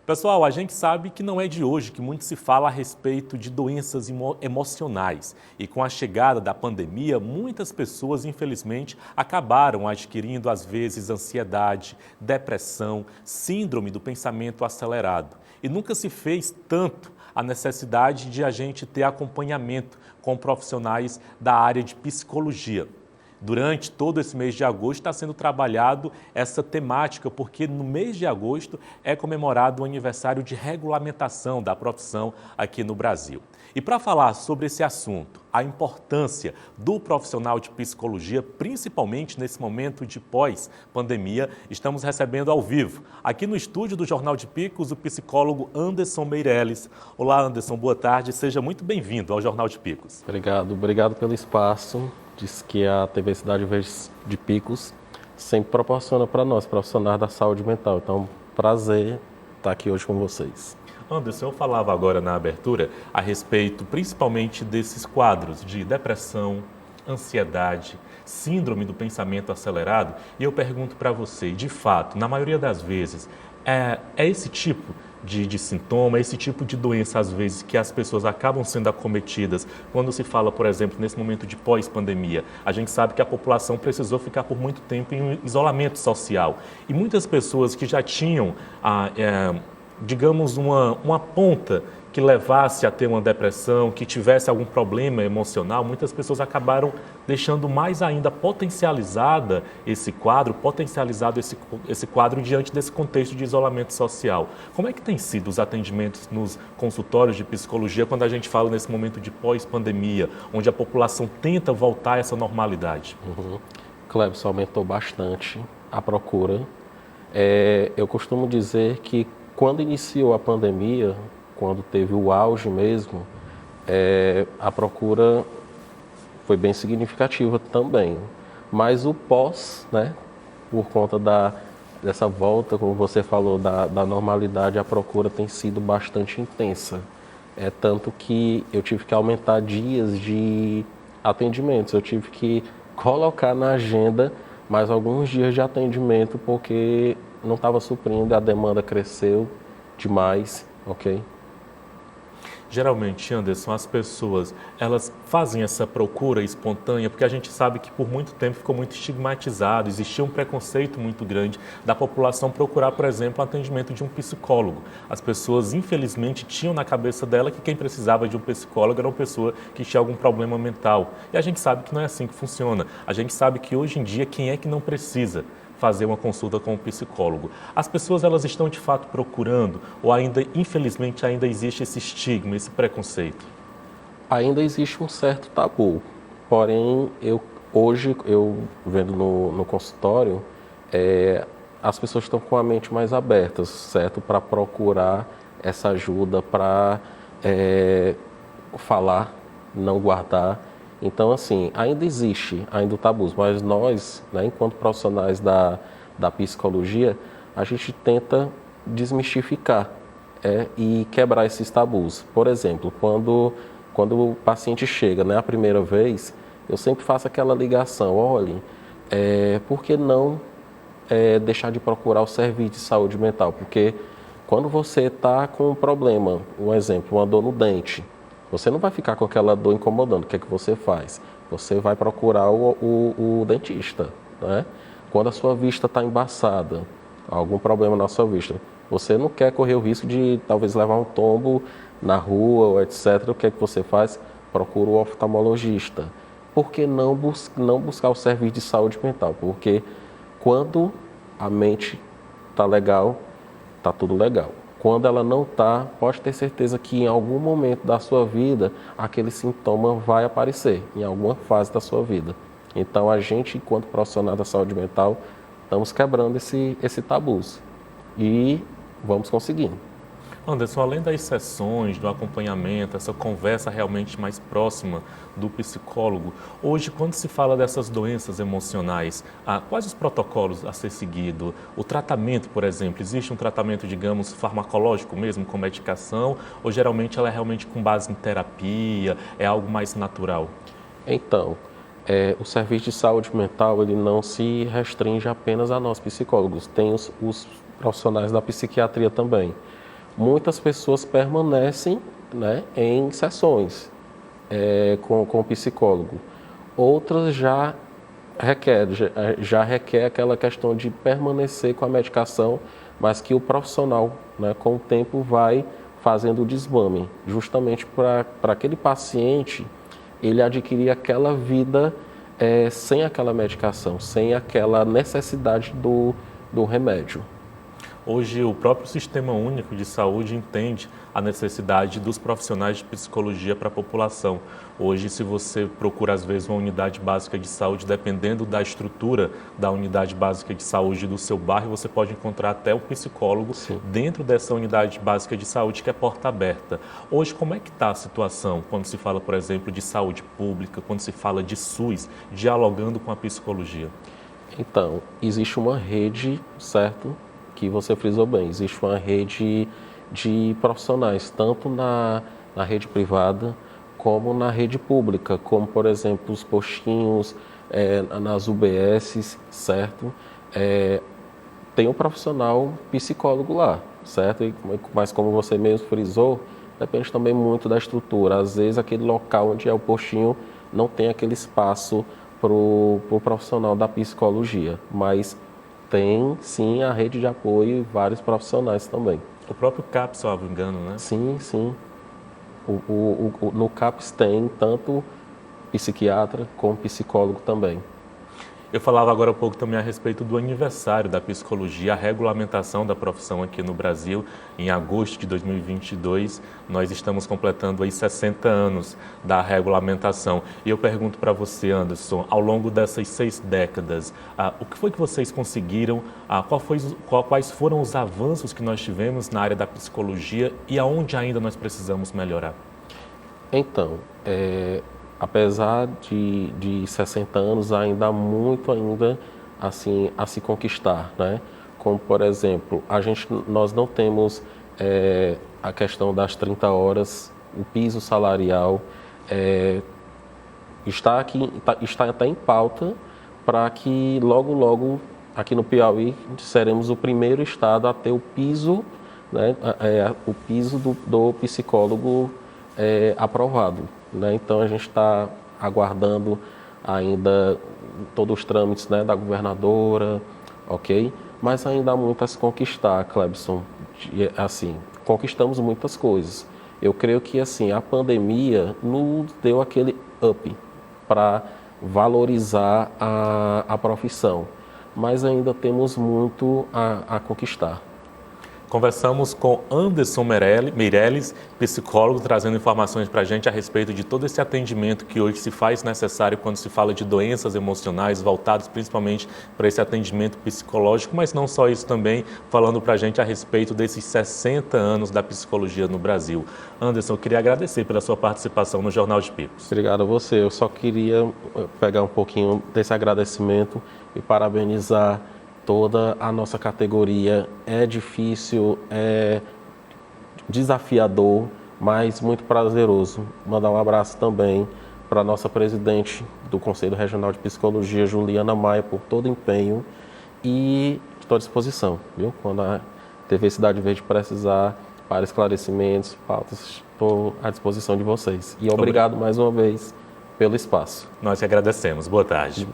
Pessoal, a gente sabe que não é de hoje que muito se fala a respeito de doenças emocionais. E com a chegada da pandemia, muitas pessoas, infelizmente, acabaram adquirindo, às vezes, ansiedade, depressão, síndrome do pensamento acelerado. E nunca se fez tanto a necessidade de a gente ter acompanhamento com profissionais da área de psicologia. Durante todo esse mês de agosto está sendo trabalhado essa temática, porque no mês de agosto é comemorado o aniversário de regulamentação da profissão aqui no Brasil. E para falar sobre esse assunto, a importância do profissional de psicologia, principalmente nesse momento de pós-pandemia, estamos recebendo ao vivo, aqui no estúdio do Jornal de Picos, o psicólogo Anderson Meirelles. Olá, Anderson, boa tarde, seja muito bem-vindo ao Jornal de Picos. Obrigado pelo espaço. Diz que a TV Cidade Verde de Picos sempre proporciona para nós, profissionais da saúde mental. Então, prazer estar aqui hoje com vocês. Anderson, eu falava agora na abertura a respeito principalmente desses quadros de depressão, ansiedade, síndrome do pensamento acelerado, e eu pergunto para você, de fato, na maioria das vezes, é esse tipo de sintoma, esse tipo de doença, às vezes, que as pessoas acabam sendo acometidas quando se fala, por exemplo, nesse momento de pós-pandemia. A gente sabe que a população precisou ficar por muito tempo em isolamento social. E muitas pessoas que já tinham, digamos, uma ponta que levasse a ter uma depressão, que tivesse algum problema emocional, muitas pessoas acabaram deixando mais ainda potencializado esse quadro diante desse contexto de isolamento social. Como é que tem sido os atendimentos nos consultórios de psicologia quando a gente fala nesse momento de pós-pandemia, onde a população tenta voltar a essa normalidade? Clebson, aumentou bastante a procura. Eu costumo dizer que quando iniciou a pandemia, quando teve o auge mesmo, a procura foi bem significativa também. Mas o pós, né, por conta dessa volta, como você falou, da normalidade, a procura tem sido bastante intensa. Tanto que eu tive que aumentar dias de atendimentos, eu tive que colocar na agenda mais alguns dias de atendimento, porque não estava suprindo, a demanda cresceu demais, ok? Geralmente, Anderson, as pessoas, elas fazem essa procura espontânea porque a gente sabe que por muito tempo ficou muito estigmatizado, existia um preconceito muito grande da população procurar, por exemplo, o atendimento de um psicólogo. As pessoas, infelizmente, tinham na cabeça dela que quem precisava de um psicólogo era uma pessoa que tinha algum problema mental. E a gente sabe que não é assim que funciona. A gente sabe que hoje em dia, quem é que não precisa fazer uma consulta com um psicólogo? As pessoas, elas estão de fato procurando ou ainda, infelizmente, ainda existe esse estigma, esse preconceito? Ainda existe um certo tabu, porém, hoje eu vendo no consultório, as pessoas estão com a mente mais aberta, certo? Para procurar essa ajuda, para falar, não guardar. Então, assim, ainda existe o tabu, mas nós, né, enquanto profissionais da psicologia, a gente tenta desmistificar e quebrar esses tabus. Por exemplo, quando o paciente chega, né, a primeira vez, eu sempre faço aquela ligação, olhe, por que não deixar de procurar o serviço de saúde mental? Porque quando você está com um problema, um exemplo, uma dor no dente, você não vai ficar com aquela dor incomodando. O que é que você faz? Você vai procurar o dentista, né? Quando a sua vista está embaçada, algum problema na sua vista, você não quer correr o risco de talvez levar um tombo na rua, ou etc. O que é que você faz? Procura o oftalmologista. Por que não buscar o serviço de saúde mental? Porque quando a mente está legal, está tudo legal. Quando ela não está, pode ter certeza que em algum momento da sua vida, aquele sintoma vai aparecer, em alguma fase da sua vida. Então, a gente, enquanto profissional da saúde mental, estamos quebrando esse tabu. E vamos conseguindo. Anderson, além das sessões, do acompanhamento, essa conversa realmente mais próxima do psicólogo, hoje, quando se fala dessas doenças emocionais, quais os protocolos a ser seguido? O tratamento, por exemplo, existe um tratamento, digamos, farmacológico mesmo, com medicação, ou geralmente ela é realmente com base em terapia, é algo mais natural? Então, o serviço de saúde mental, ele não se restringe apenas a nós psicólogos, tem os profissionais da psiquiatria também. muitas pessoas permanecem, né, em sessões com o psicólogo. Outras já requer aquela questão de permanecer com a medicação, mas que o profissional, né, com o tempo vai fazendo o desmame, justamente para aquele paciente ele adquirir aquela vida sem aquela medicação, sem aquela necessidade do remédio. Hoje, o próprio Sistema Único de Saúde entende a necessidade dos profissionais de psicologia para a população. Hoje, se você procura, às vezes, uma unidade básica de saúde, dependendo da estrutura da unidade básica de saúde do seu bairro, você pode encontrar até um psicólogo Sim. dentro dessa unidade básica de saúde, que é porta aberta. Hoje, como é que está a situação quando se fala, por exemplo, de saúde pública, quando se fala de SUS, dialogando com a psicologia? Então, existe uma rede, certo? Que você frisou bem, existe uma rede de profissionais, tanto na rede privada como na rede pública, como, por exemplo, os postinhos, nas UBSs, certo? Tem um profissional psicólogo lá, certo? Mas como você mesmo frisou, depende também muito da estrutura. Às vezes, aquele local onde é o postinho não tem aquele espaço para o profissional da psicologia, mas tem, sim, a rede de apoio e vários profissionais também. O próprio CAPS, se eu não me engano, né? Sim, sim. No CAPS tem tanto psiquiatra como psicólogo também. Eu falava agora há pouco também a respeito do aniversário da psicologia, a regulamentação da profissão aqui no Brasil. Em agosto de 2022, nós estamos completando aí 60 anos da regulamentação. E eu pergunto para você, Anderson, ao longo dessas 6 décadas, o que foi que vocês conseguiram, quais foram os avanços que nós tivemos na área da psicologia e aonde ainda nós precisamos melhorar? Então, apesar de 60 anos, ainda há muito assim, a se conquistar, né? Como, por exemplo, nós não temos a questão das 30 horas, o piso salarial está até em pauta para que logo, aqui no Piauí, seremos o primeiro estado a ter o piso, né, o piso do psicólogo aprovado. Né? Então, a gente está aguardando ainda todos os trâmites, né, da governadora, ok? Mas ainda há muito a se conquistar, Clebson. Assim, conquistamos muitas coisas. Eu creio que assim, a pandemia nos deu aquele up para valorizar a profissão, mas ainda temos muito a conquistar. Conversamos com Anderson Meirelles, psicólogo, trazendo informações para a gente a respeito de todo esse atendimento que hoje se faz necessário quando se fala de doenças emocionais, voltados principalmente para esse atendimento psicológico, mas não só isso também, falando para a gente a respeito desses 60 anos da psicologia no Brasil. Anderson, eu queria agradecer pela sua participação no Jornal de Picos. Obrigado a você. Eu só queria pegar um pouquinho desse agradecimento e parabenizar toda a nossa categoria. É difícil, é desafiador, mas muito prazeroso. Mandar um abraço também para a nossa presidente do Conselho Regional de Psicologia, Juliana Maia, por todo o empenho, e estou à disposição, viu? Quando a TV Cidade Verde precisar para esclarecimentos, pautas, estou à disposição de vocês. E obrigado mais uma vez pelo espaço. Nós que agradecemos. Boa tarde.